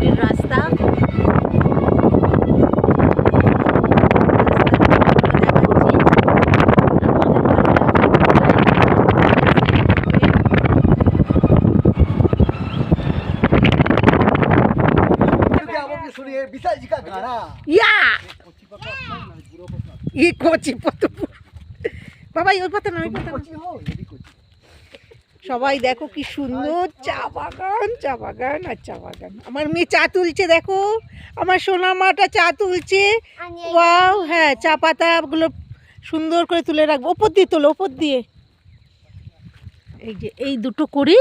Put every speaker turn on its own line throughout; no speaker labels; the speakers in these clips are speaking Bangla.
ঝান্ডির রাস্তা। বাবা ওই পাতা না, ওই পাতা সবাই দেখো কি সুন্দর চা বাগান, চা বাগান আর চা বাগান। আমার মেয়ে চা তুলছে, দেখো আমার সোনা মাটা চা তুলছে। ওয়াও, হ্যাঁ চা পাতাগুলো সুন্দর করে তুলে রাখবো। ওপর দিয়ে তোলো, ওপর দিয়ে। এই যে এই দুটো করি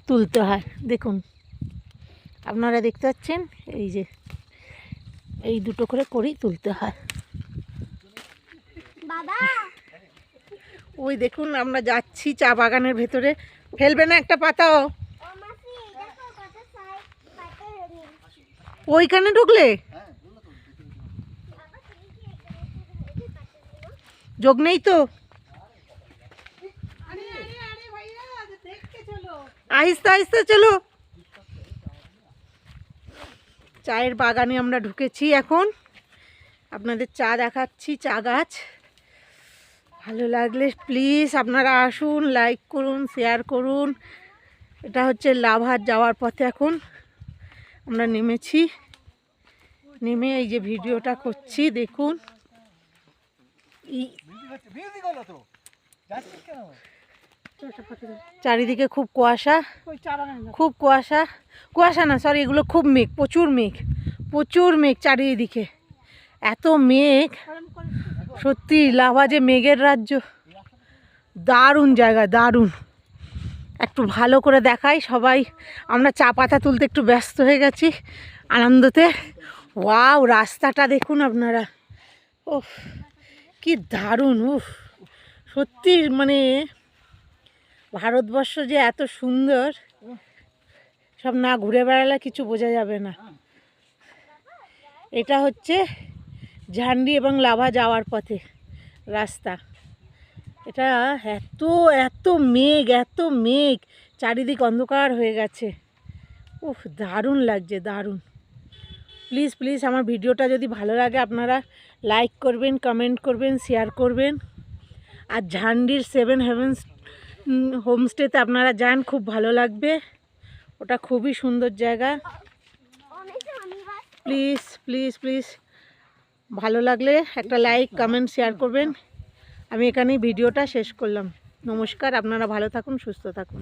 তুলতে হয়, দেখুন আপনারা দেখতে পাচ্ছেন, এই যে এই দুটো করে করি তুলতে হয়। ওই দেখুন আমরা যাচ্ছি চা বাগানের ভেতরে। ফেলবে না একটা পাতাও। ওইখানে ঢুকলে যোগ নেই তো। আহিস্তে আহিস্তে চলো। চায়ের বাগানে আমরা ঢুকেছি এখন, আপনাদের চা দেখাচ্ছি, চা গাছ। ভালো লাগলে প্লিজ আপনারা আসুন, লাইক করুন, শেয়ার করুন। এটা হচ্ছে লাভার যাওয়ার পথে এখন আমরা নেমেছি, নেমে এই যে ভিডিওটা করছি দেখুন। চারিদিকে খুব কুয়াশা, খুব কুয়াশা, কুয়াশা না সরি, এগুলো খুব মেঘ, প্রচুর মেঘ, প্রচুর মেঘ চারিদিকে, এত মেঘ। সত্যি লাভা যে মেঘের রাজ্য, দারুণ জায়গা, দারুণ। একটু ভালো করে দেখাই, সবাই আমরা চা পাতা তুলতে একটু ব্যস্ত হয়ে গেছি আনন্দতে। ওয়াও, রাস্তাটা দেখুন আপনারা, উফ কি দারুণ। উফ সত্যি মানে ভারতবর্ষ যে এত সুন্দর, সব না ঘুরে বেড়ালে কিছু বোঝা যাবে না। এটা হচ্ছে ঝান্ডি এবং লাভা যাওয়ার পথে রাস্তা। এটা এত এত মেঘ, এত মেঘ, চারিদিক অন্ধকার হয়ে গেছে। উফ দারুণ লাগছে, দারুণ। প্লিজ প্লিজ আমার ভিডিওটা যদি ভালো লাগে আপনারা লাইক করবেন, কমেন্ট করবেন, শেয়ার করবেন। আর ঝান্ডির 7 হেভেন্স হোমস্টেতে আপনারা যান, খুব ভালো লাগবে, ওটা খুবই সুন্দর জায়গা। প্লিজ প্লিজ প্লিজ ভালো লাগলে একটা লাইক, কমেন্ট, শেয়ার করবেন। আমি এখানেই ভিডিওটা শেষ করলাম। নমস্কার, আপনারা ভালো থাকুন, সুস্থ থাকুন।